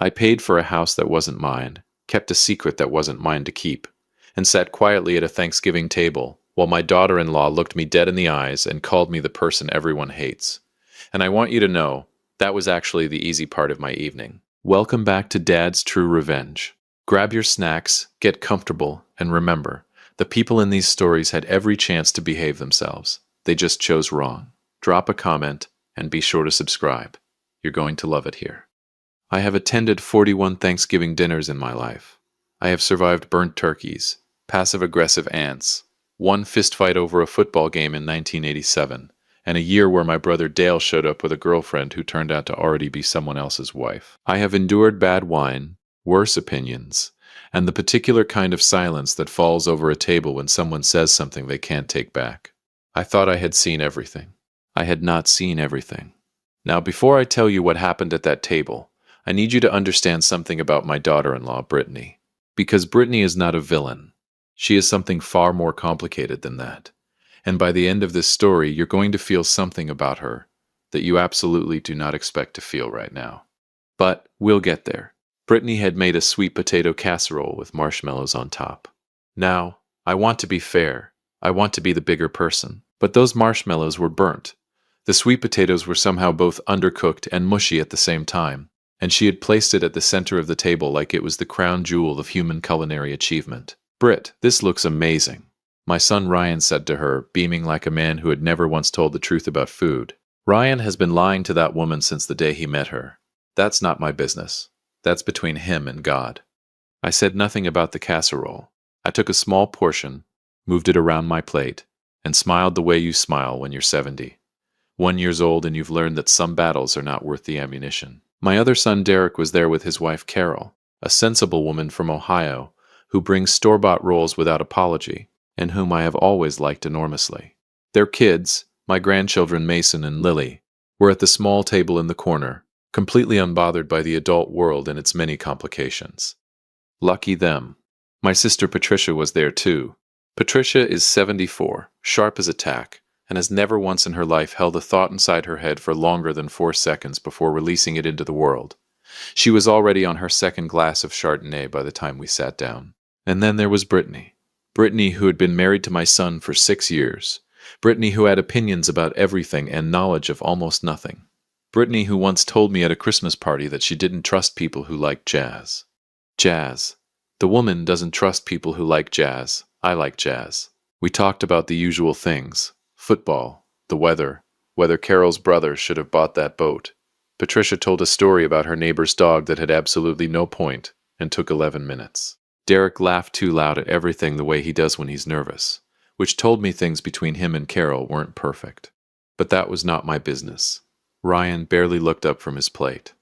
I paid for a house that wasn't mine, kept a secret that wasn't mine to keep, and sat quietly at a Thanksgiving table while my daughter-in-law looked me dead in the eyes and called me the person everyone hates. And I want you to know, that was actually the easy part of my evening. Welcome back to Dad's True Revenge. Grab your snacks, get comfortable, and remember, the people in these stories had every chance to behave themselves. They just chose wrong. Drop a comment, and be sure to subscribe. You're going to love it here. I have attended 41 Thanksgiving dinners in my life. I have survived burnt turkeys, passive-aggressive aunts, one fistfight over a football game in 1987, and a year where my brother Dale showed up with a girlfriend who turned out to already be someone else's wife. I have endured bad wine, worse opinions, and the particular kind of silence that falls over a table when someone says something they can't take back. I thought I had seen everything. I had not seen everything. Now, before I tell you what happened at that table, I need you to understand something about my daughter-in-law, Brittany. Because Brittany is not a villain. She is something far more complicated than that. And by the end of this story, you're going to feel something about her that you absolutely do not expect to feel right now. But we'll get there. Brittany had made a sweet potato casserole with marshmallows on top. Now, I want to be fair. I want to be the bigger person. But those marshmallows were burnt. The sweet potatoes were somehow both undercooked and mushy at the same time, and she had placed it at the center of the table like it was the crown jewel of human culinary achievement. "Britt, this looks amazing," my son Ryan said to her, beaming like a man who had never once told the truth about food. Ryan has been lying to that woman since the day he met her. That's not my business. That's between him and God. I said nothing about the casserole. I took a small portion, moved it around my plate, and smiled the way you smile when you're 70. 1 year old and you've learned that some battles are not worth the ammunition. My other son Derek was there with his wife Carol, a sensible woman from Ohio who brings store-bought rolls without apology, and whom I have always liked enormously. Their kids, my grandchildren Mason and Lily, were at the small table in the corner, completely unbothered by the adult world and its many complications. Lucky them. My sister Patricia was there too. Patricia is 74, sharp as a tack, and has never once in her life held a thought inside her head for longer than 4 seconds before releasing it into the world. She was already on her second glass of Chardonnay by the time we sat down. And then there was Brittany. Brittany, who had been married to my son for 6 years. Brittany, who had opinions about everything and knowledge of almost nothing. Brittany, who once told me at a Christmas party that she didn't trust people who liked jazz. Jazz. The woman doesn't trust people who like jazz. I like jazz. We talked about the usual things. Football, the weather, whether Carol's brother should have bought that boat. Patricia told a story about her neighbor's dog that had absolutely no point and took 11 minutes. Derek laughed too loud at everything the way he does when he's nervous, which told me things between him and Carol weren't perfect. But that was not my business. Ryan barely looked up from his plate.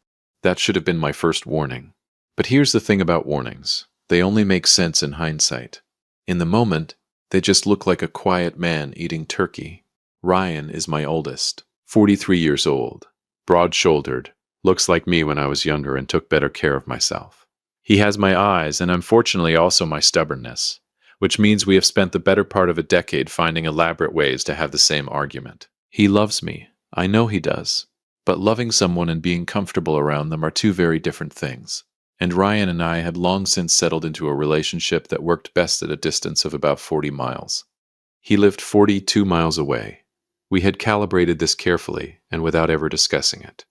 That should have been my first warning. But here's the thing about warnings. They only make sense in hindsight. In the moment, they just look like a quiet man eating turkey. Ryan is my oldest, 43 years old, broad-shouldered, looks like me when I was younger and took better care of myself. He has my eyes and unfortunately also my stubbornness, which means we have spent the better part of a decade finding elaborate ways to have the same argument. He loves me. I know he does. But loving someone and being comfortable around them are two very different things. And Ryan and I had long since settled into a relationship that worked best at a distance of about 40 miles. He lived 42 miles away. We had calibrated this carefully and without ever discussing it.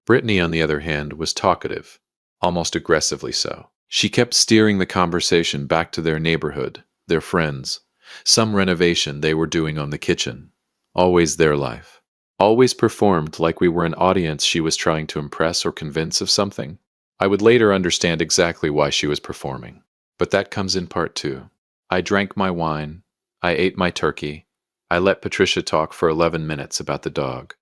Brittany, on the other hand, was talkative, almost aggressively so. She kept steering the conversation back to their neighborhood, their friends, some renovation they were doing on the kitchen. Always their life. Always performed like we were an audience she was trying to impress or convince of something. I would later understand exactly why she was performing, but that comes in part 2. I drank my wine, I ate my turkey, I let Patricia talk for 11 minutes about the dog.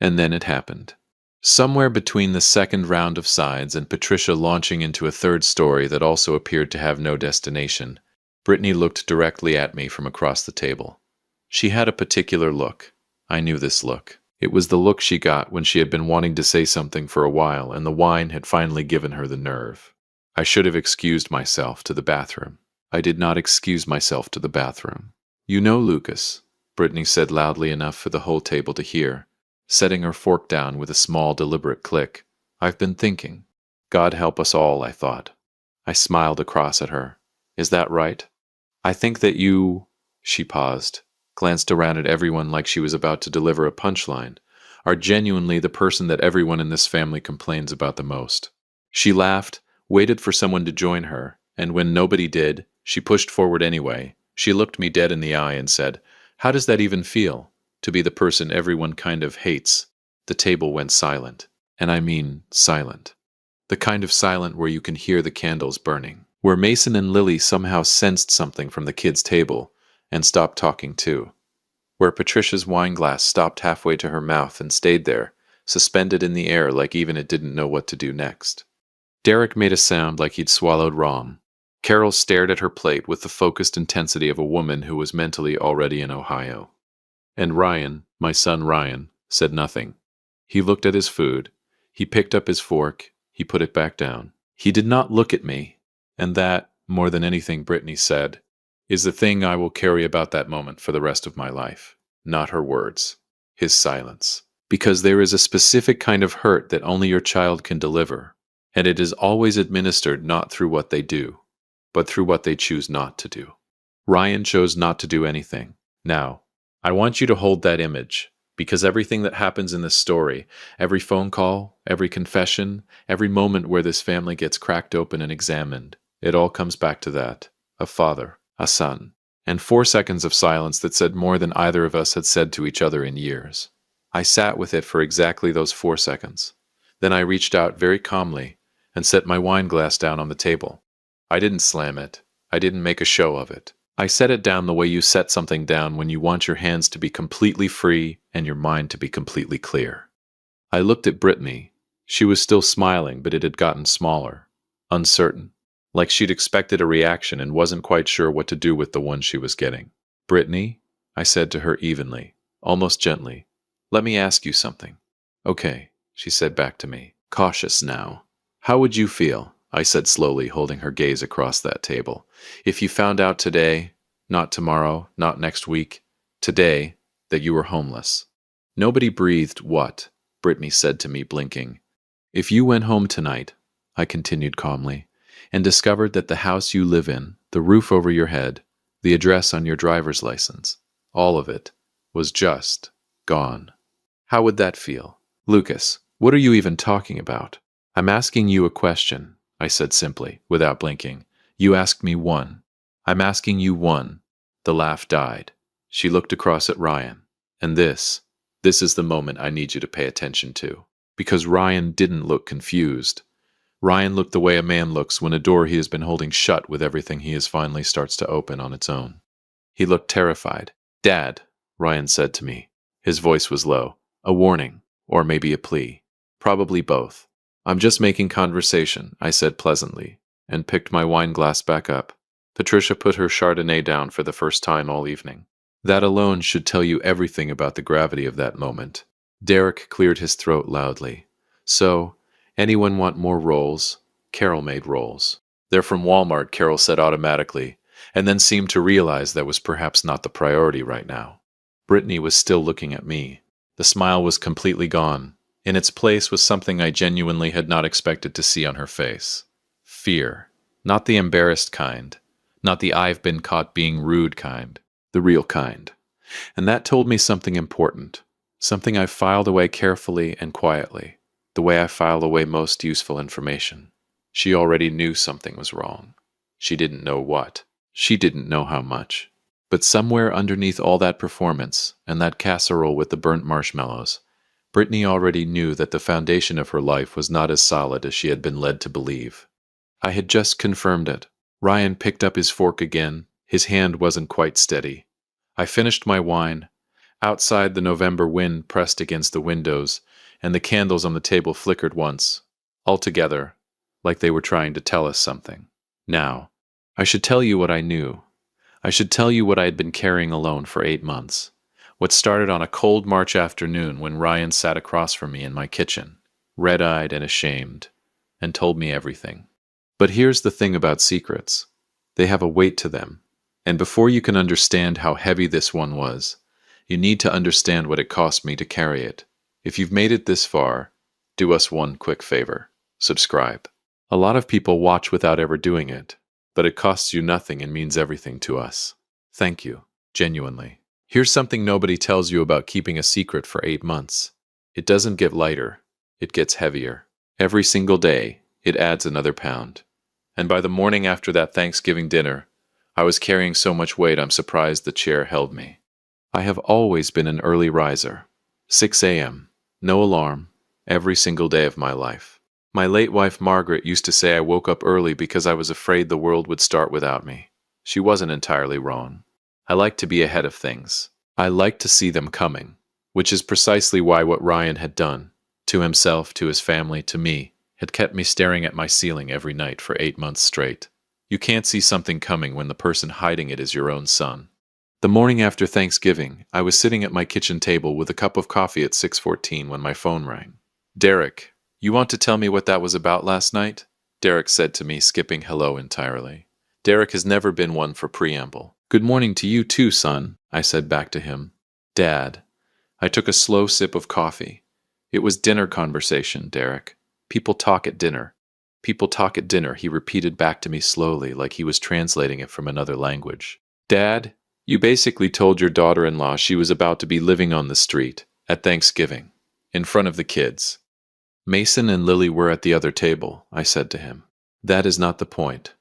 And then it happened. Somewhere between the second round of sides and Patricia launching into a third story that also appeared to have no destination, Brittany looked directly at me from across the table. She had a particular look. I knew this look. It was the look she got when she had been wanting to say something for a while and the wine had finally given her the nerve. I should have excused myself to the bathroom. I did not excuse myself to the bathroom. "You know, Lucas," Brittany said loudly enough for the whole table to hear, setting her fork down with a small, deliberate click, "I've been thinking." God help us all, I thought. I smiled across at her. Is that right? I think that you... She paused, glanced around at everyone like she was about to deliver a punchline, are genuinely the person that everyone in this family complains about the most. She laughed, waited for someone to join her, and when nobody did, she pushed forward anyway. She looked me dead in the eye and said, "How does that even feel? To be the person everyone kind of hates?" The table went silent. And I mean silent. The kind of silent where you can hear the candles burning. Where Mason and Lily somehow sensed something from the kids' table and stopped talking too. Where Patricia's wine glass stopped halfway to her mouth and stayed there, suspended in the air like even it didn't know what to do next. Derek made a sound like he'd swallowed rum. Carol stared at her plate with the focused intensity of a woman who was mentally already in Ohio. And Ryan, my son Ryan, said nothing. He looked at his food. He picked up his fork. He put it back down. He did not look at me. And that, more than anything Brittany said, is the thing I will carry about that moment for the rest of my life. Not her words. His silence. Because there is a specific kind of hurt that only your child can deliver. And it is always administered not through what they do, but through what they choose not to do. Ryan chose not to do anything. Now, I want you to hold that image, because everything that happens in this story, every phone call, every confession, every moment where this family gets cracked open and examined, it all comes back to that. A father, a son, and 4 seconds of silence that said more than either of us had said to each other in years. I sat with it for exactly those 4 seconds. Then I reached out very calmly and set my wine glass down on the table. I didn't slam it. I didn't make a show of it. I set it down the way you set something down when you want your hands to be completely free and your mind to be completely clear. I looked at Brittany. She was still smiling, but it had gotten smaller, uncertain, like she'd expected a reaction and wasn't quite sure what to do with the one she was getting. "Brittany," I said to her evenly, almost gently, "let me ask you something." "Okay," she said back to me, cautious now. "How would you feel," I said slowly, holding her gaze across that table, "if you found out today, not tomorrow, not next week, today, that you were homeless?" "Nobody breathed what?" Brittany said to me, blinking. "If you went home tonight," I continued calmly, "and discovered that the house you live in, the roof over your head, the address on your driver's license, all of it, was just gone. How would that feel?" "Lucas, what are you even talking about?" "I'm asking you a question," I said simply, without blinking. "You asked me one. I'm asking you one." The laugh died. She looked across at Ryan. "And this is the moment I need you to pay attention to." Because Ryan didn't look confused. Ryan looked the way a man looks when a door he has been holding shut with everything he has finally starts to open on its own. He looked terrified. "Dad," Ryan said to me. His voice was low. A warning, or maybe a plea. Probably both. "I'm just making conversation," I said pleasantly, and picked my wine glass back up. Patricia put her Chardonnay down for the first time all evening. That alone should tell you everything about the gravity of that moment. Derek cleared his throat loudly. "So, anyone want more rolls?" Carol made rolls. "They're from Walmart," Carol said automatically, and then seemed to realize that was perhaps not the priority right now. Brittany was still looking at me. The smile was completely gone. In its place was something I genuinely had not expected to see on her face. Fear. Not the embarrassed kind. Not the "I've been caught being rude" kind. The real kind. And that told me something important. Something I filed away carefully and quietly. The way I file away most useful information. She already knew something was wrong. She didn't know what. She didn't know how much. But somewhere underneath all that performance, and that casserole with the burnt marshmallows, Brittany already knew that the foundation of her life was not as solid as she had been led to believe. I had just confirmed it. Ryan picked up his fork again. His hand wasn't quite steady. I finished my wine. Outside, the November wind pressed against the windows, and the candles on the table flickered once, all together, like they were trying to tell us something. Now, I should tell you what I knew. I should tell you what I had been carrying alone for 8 months. What started on a cold March afternoon when Ryan sat across from me in my kitchen, red-eyed and ashamed, and told me everything. But here's the thing about secrets. They have a weight to them, and before you can understand how heavy this one was, you need to understand what it cost me to carry it. If you've made it this far, do us one quick favor. Subscribe. A lot of people watch without ever doing it, but it costs you nothing and means everything to us. Thank you, genuinely. Here's something nobody tells you about keeping a secret for 8 months. It doesn't get lighter, it gets heavier. Every single day, it adds another pound. And by the morning after that Thanksgiving dinner, I was carrying so much weight I'm surprised the chair held me. I have always been an early riser. 6 a.m., no alarm, every single day of my life. My late wife Margaret used to say I woke up early because I was afraid the world would start without me. She wasn't entirely wrong. I like to be ahead of things. I like to see them coming, which is precisely why what Ryan had done, to himself, to his family, to me, had kept me staring at my ceiling every night for 8 months straight. You can't see something coming when the person hiding it is your own son. The morning after Thanksgiving, I was sitting at my kitchen table with a cup of coffee at 6:14 when my phone rang. "Derek, you want to tell me what that was about last night?" Derek said to me, skipping hello entirely. Derek has never been one for preamble. "Good morning to you too, son," I said back to him. "Dad." I took a slow sip of coffee. "It was dinner conversation, Derek. People talk at dinner. People talk at dinner," he repeated back to me slowly, like he was translating it from another language. "Dad, you basically told your daughter-in-law she was about to be living on the street at Thanksgiving, in front of the kids." "Mason and Lily were at the other table," I said to him. "That is not the point.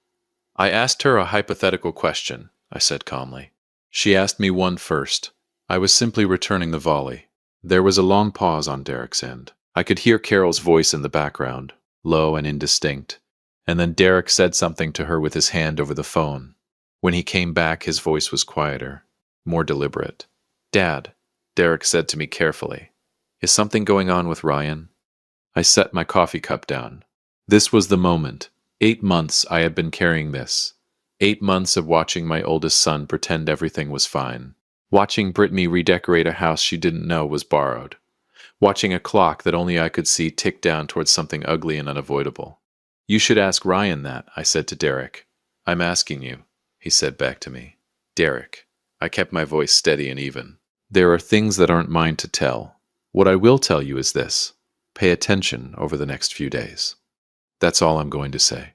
I asked her a hypothetical question," I said calmly. "She asked me one first. I was simply returning the volley." There was a long pause on Derek's end. I could hear Carol's voice in the background, low and indistinct, and then Derek said something to her with his hand over the phone. When he came back, his voice was quieter, more deliberate. "Dad," Derek said to me carefully, "is something going on with Ryan?" I set my coffee cup down. This was the moment. 8 months I had been carrying this. 8 months of watching my oldest son pretend everything was fine. Watching Brittany redecorate a house she didn't know was borrowed. Watching a clock that only I could see tick down towards something ugly and unavoidable. "You should ask Ryan that," I said to Derek. "I'm asking you," he said back to me. "Derek." I kept my voice steady and even. "There are things that aren't mine to tell. What I will tell you is this. Pay attention over the next few days. That's all I'm going to say."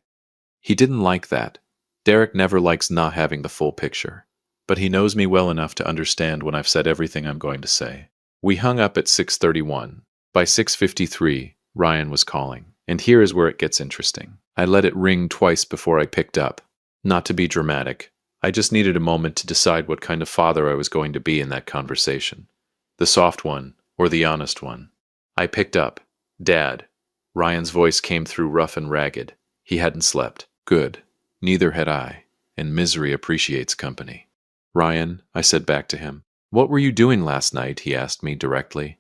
He didn't like that. Derek never likes not having the full picture. But he knows me well enough to understand when I've said everything I'm going to say. We hung up at 6:31. By 6:53, Ryan was calling. And here is where it gets interesting. I let it ring twice before I picked up. Not to be dramatic. I just needed a moment to decide what kind of father I was going to be in that conversation. The soft one, or the honest one. I picked up. "Dad." Ryan's voice came through rough and ragged. He hadn't slept. Good. Neither had I. And misery appreciates company. "Ryan," I said back to him. "What were you doing last night?" he asked me directly.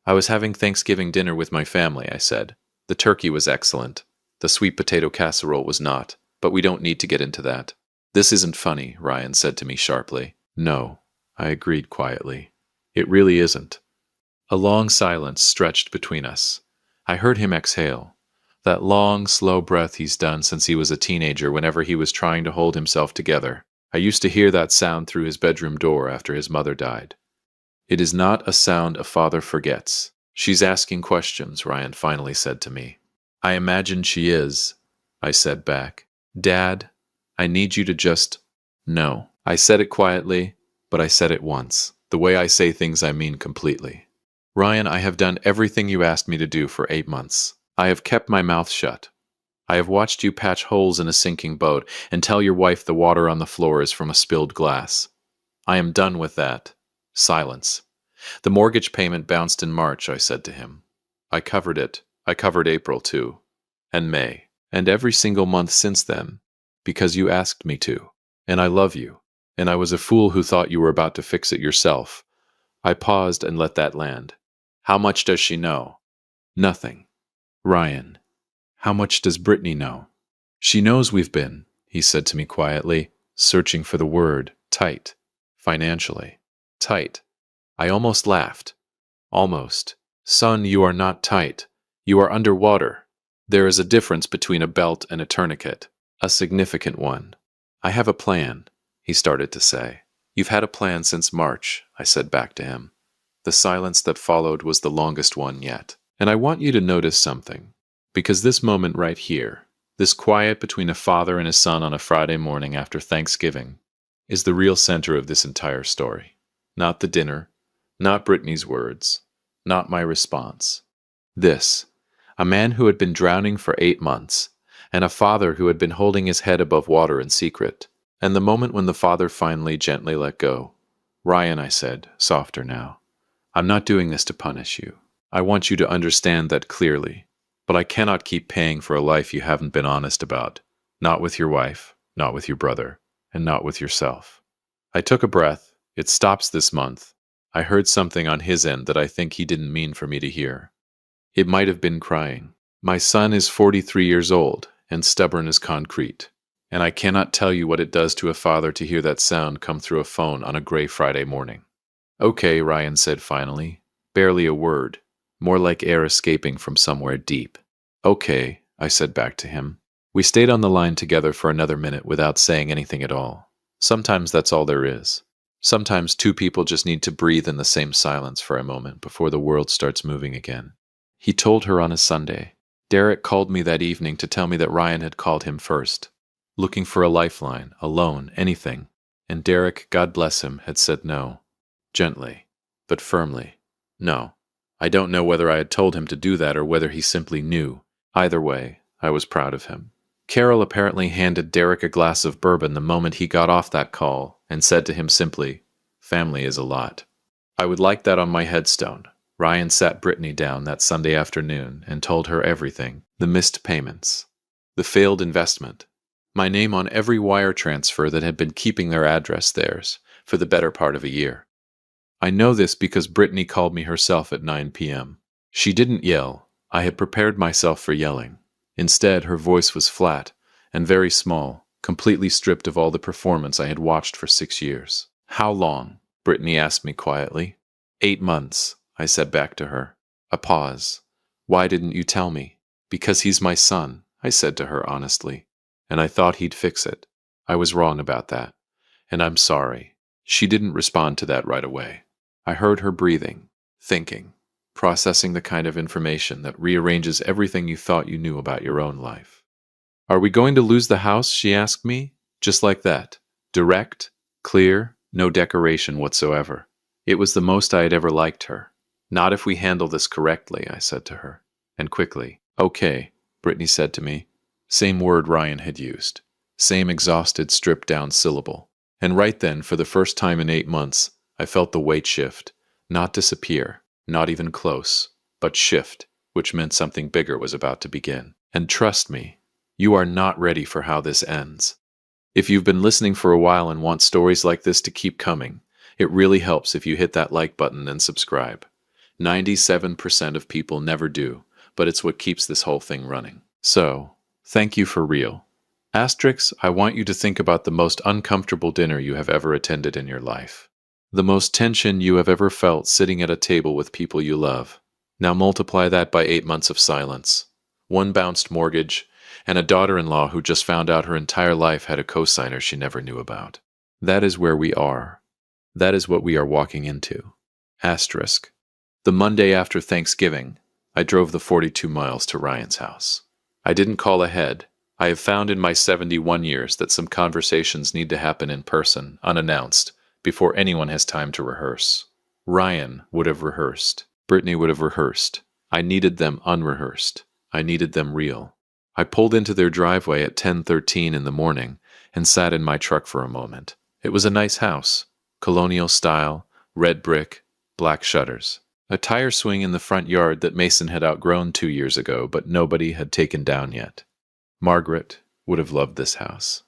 "I was having Thanksgiving dinner with my family," I said. "The turkey was excellent. The sweet potato casserole was not, but we don't need to get into that." "This isn't funny," Ryan said to me sharply. "No," I agreed quietly. "It really isn't." A long silence stretched between us. I heard him exhale. That long, slow breath he's done since he was a teenager whenever he was trying to hold himself together. I used to hear that sound through his bedroom door after his mother died. "It is not a sound a father forgets." "She's asking questions," Ryan finally said to me. "I imagine she is," I said back. "Dad, I need you to just..." "No." I said it quietly, but I said it once. The way I say things I mean completely. "Ryan, I have done everything you asked me to do for 8 months. I have kept my mouth shut. I have watched you patch holes in a sinking boat and tell your wife the water on the floor is from a spilled glass. I am done with that." Silence. "The mortgage payment bounced in March," I said to him. "I covered it. I covered April, too. And May. And every single month since then. Because you asked me to. And I love you. And I was a fool who thought you were about to fix it yourself." I paused and let that land. "How much does she know?" "Nothing." "Ryan, how much does Brittany know?" "She knows we've been," he said to me quietly, searching for the word, tight. Financially. Tight. I almost laughed. Almost. "Son, you are not tight. You are underwater. There is a difference between a belt and a tourniquet. A significant one." "I have a plan," he started to say. "You've had a plan since March," I said back to him. The silence that followed was the longest one yet. "And I want you to notice something. Because this moment right here, This quiet between a father and a son on a Friday morning after Thanksgiving is the real center of this entire story. Not the dinner, not Brittany's words, not my response. This, a man who had been drowning for 8 months, and a father who had been holding his head above water in secret, and the moment when the father finally gently let go. "Ryan," I said, softer now, "I'm not doing this to punish you. I want you to understand that clearly. But I cannot keep paying for a life you haven't been honest about. Not with your wife, not with your brother, and not with yourself." I took a breath. It stops this month. I heard something on his end that I think he didn't mean for me to hear. It might have been crying. My son is 43 years old, and stubborn as concrete. And I cannot tell you what it does to a father to hear that sound come through a phone on a gray Friday morning. "Okay," Ryan said finally. Barely a word. More like air escaping from somewhere deep. "Okay," I said back to him. We stayed on the line together for another minute without saying anything at all. Sometimes that's all there is. Sometimes two people just need to breathe in the same silence for a moment before the world starts moving again. He told her on a Sunday. Derek called me that evening to tell me that Ryan had called him first, looking for a lifeline, a loan, anything. And Derek, God bless him, had said no. Gently, but firmly. No. I don't know whether I had told him to do that or whether he simply knew. Either way, I was proud of him. Carol apparently handed Derek a glass of bourbon the moment he got off that call and said to him simply, "Family is a lot." I would like that on my headstone. Ryan sat Brittany down that Sunday afternoon and told her everything. The missed payments. The failed investment. My name on every wire transfer that had been keeping their address theirs for the better part of a year. I know this because Brittany called me herself at 9 p.m. She didn't yell. I had prepared myself for yelling. Instead, her voice was flat and very small, completely stripped of all the performance I had watched for 6 years. "How long?" Brittany asked me quietly. 8 months, I said back to her. A pause. "Why didn't you tell me?" "Because he's my son," I said to her honestly. "And I thought he'd fix it. I was wrong about that. And I'm sorry." She didn't respond to that right away. I heard her breathing, thinking, processing the kind of information that rearranges everything you thought you knew about your own life. "Are we going to lose the house?" she asked me, just like that. Direct, clear, no decoration whatsoever. It was the most I had ever liked her. "Not if we handle this correctly," I said to her, and quickly. "Okay," Brittany said to me. Same word Ryan had used. Same exhausted, stripped-down syllable. And right then, for the first time in 8 months, I felt the weight shift. Not disappear, not even close, but shift, which meant something bigger was about to begin. And trust me, you are not ready for how this ends. If you've been listening for a while and want stories like this to keep coming, it really helps if you hit that like button and subscribe. 97% of people never do, but it's what keeps this whole thing running. So, thank you for real. Asterix, I want you to think about the most uncomfortable dinner you have ever attended in your life. The most tension you have ever felt sitting at a table with people you love. Now multiply that by 8 months of silence, one bounced mortgage, and a daughter-in-law who just found out her entire life had a cosigner she never knew about. That is where we are. That is what we are walking into. Asterisk. The Monday after Thanksgiving, I drove the 42 miles to Ryan's house. I didn't call ahead. I have found in my 71 years that some conversations need to happen in person, unannounced, before anyone has time to rehearse. Ryan would have rehearsed. Brittany would have rehearsed. I needed them unrehearsed. I needed them real. I pulled into their driveway at 10:13 in the morning and sat in my truck for a moment. It was a nice house. Colonial style, red brick, black shutters. A tire swing in the front yard that Mason had outgrown 2 years ago, but nobody had taken down yet. Margaret would have loved this house.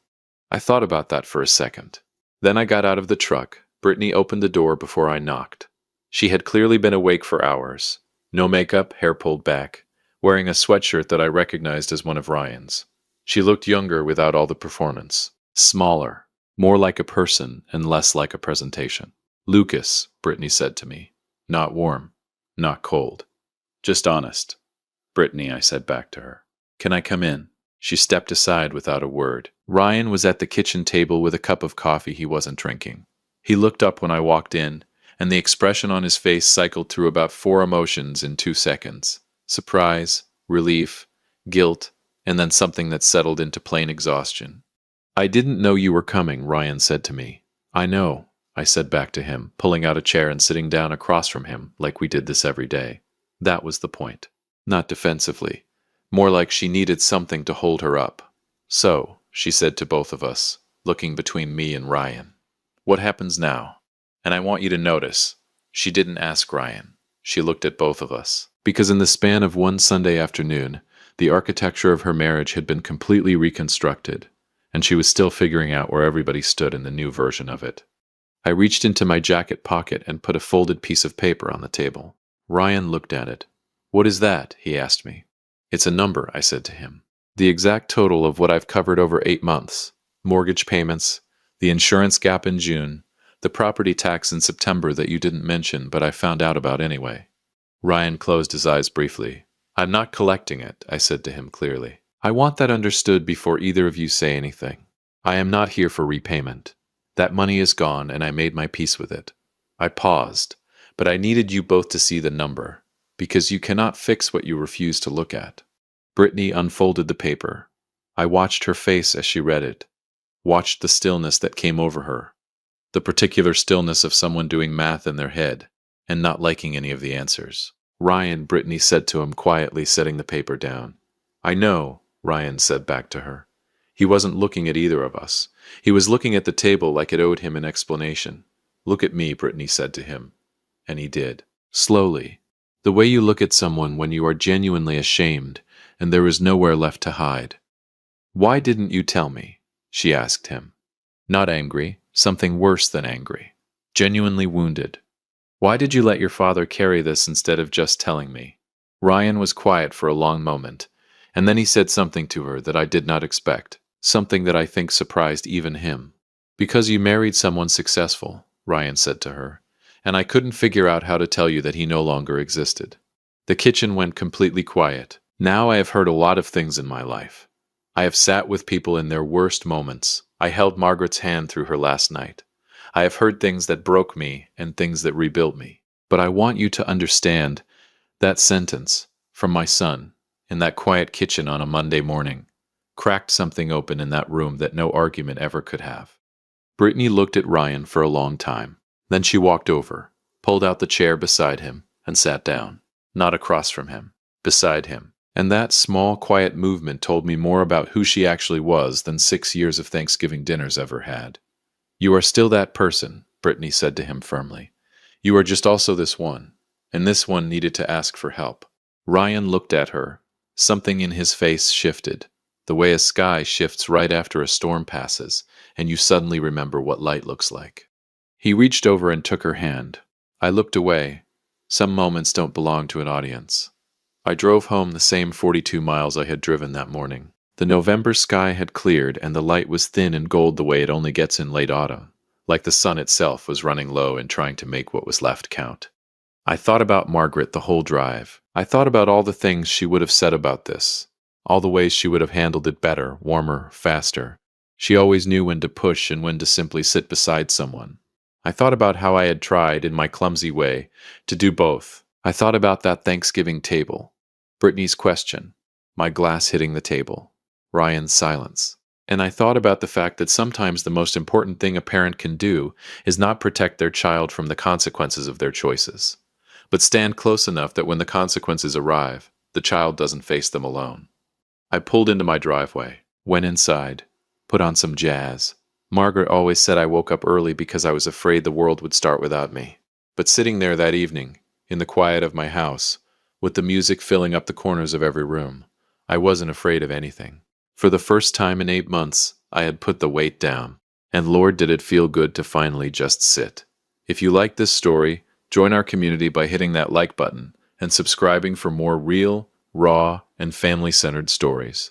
I thought about that for a second. Then I got out of the truck. Brittany opened the door before I knocked. She had clearly been awake for hours. No makeup, hair pulled back, wearing a sweatshirt that I recognized as one of Ryan's. She looked younger without all the performance. Smaller, more like a person and less like a presentation. "Lucas," Brittany said to me. Not warm, not cold. Just honest. "Brittany," I said back to her. "Can I come in?" She stepped aside without a word. Ryan was at the kitchen table with a cup of coffee he wasn't drinking. He looked up when I walked in, and the expression on his face cycled through about 4 emotions in 2 seconds. Surprise, relief, guilt, and then something that settled into plain exhaustion. I didn't know you were coming, Ryan said to me. I know, I said back to him, pulling out a chair and sitting down across from him like we did this every day. That was the point. Not defensively. More like she needed something to hold her up. So, she said to both of us, looking between me and Ryan. What happens now? And I want you to notice, she didn't ask Ryan. She looked at both of us. Because in the span of one Sunday afternoon, the architecture of her marriage had been completely reconstructed, and she was still figuring out where everybody stood in the new version of it. I reached into my jacket pocket and put a folded piece of paper on the table. Ryan looked at it. What is that? He asked me. It's a number, I said to him. The exact total of what I've covered over 8 months. Mortgage payments, the insurance gap in June, the property tax in September that you didn't mention but I found out about anyway. Ryan closed his eyes briefly. I'm not collecting it, I said to him clearly. I want that understood before either of you say anything. I am not here for repayment. That money is gone and I made my peace with it. I paused, but I needed you both to see the number, because you cannot fix what you refuse to look at. Brittany unfolded the paper. I watched her face as she read it, watched the stillness that came over her, the particular stillness of someone doing math in their head and not liking any of the answers. Ryan, Brittany said to him quietly, setting the paper down. I know, Ryan said back to her. He wasn't looking at either of us. He was looking at the table like it owed him an explanation. Look at me, Brittany said to him. And he did. Slowly. The way you look at someone when you are genuinely ashamed and there is nowhere left to hide. Why didn't you tell me? She asked him. Not angry, something worse than angry. Genuinely wounded. Why did you let your father carry this instead of just telling me? Ryan was quiet for a long moment, and then he said something to her that I did not expect, something that I think surprised even him. Because you married someone successful, Ryan said to her, and I couldn't figure out how to tell you that he no longer existed. The kitchen went completely quiet. Now I have heard a lot of things in my life. I have sat with people in their worst moments. I held Margaret's hand through her last night. I have heard things that broke me and things that rebuilt me. But I want you to understand that sentence from my son in that quiet kitchen on a Monday morning cracked something open in that room that no argument ever could have. Brittany looked at Ryan for a long time. Then she walked over, pulled out the chair beside him, and sat down. Not across from him, beside him. And that small, quiet movement told me more about who she actually was than 6 years of Thanksgiving dinners ever had. You are still that person, Brittany said to him firmly. You are just also this one, and this one needed to ask for help. Ryan looked at her. Something in his face shifted, the way a sky shifts right after a storm passes, and you suddenly remember what light looks like. He reached over and took her hand. I looked away. Some moments don't belong to an audience. I drove home the same 42 miles I had driven that morning. The November sky had cleared and the light was thin and gold the way it only gets in late autumn, like the sun itself was running low and trying to make what was left count. I thought about Margaret the whole drive. I thought about all the things she would have said about this, all the ways she would have handled it better, warmer, faster. She always knew when to push and when to simply sit beside someone. I thought about how I had tried, in my clumsy way, to do both. I thought about that Thanksgiving table, Brittany's question, my glass hitting the table, Ryan's silence. And I thought about the fact that sometimes the most important thing a parent can do is not protect their child from the consequences of their choices, but stand close enough that when the consequences arrive, the child doesn't face them alone. I pulled into my driveway, went inside, put on some jazz. Margaret always said I woke up early because I was afraid the world would start without me. But sitting there that evening, in the quiet of my house, with the music filling up the corners of every room, I wasn't afraid of anything. For the first time in 8 months, I had put the weight down, and Lord, did it feel good to finally just sit. If you like this story, join our community by hitting that like button and subscribing for more real, raw, and family-centered stories.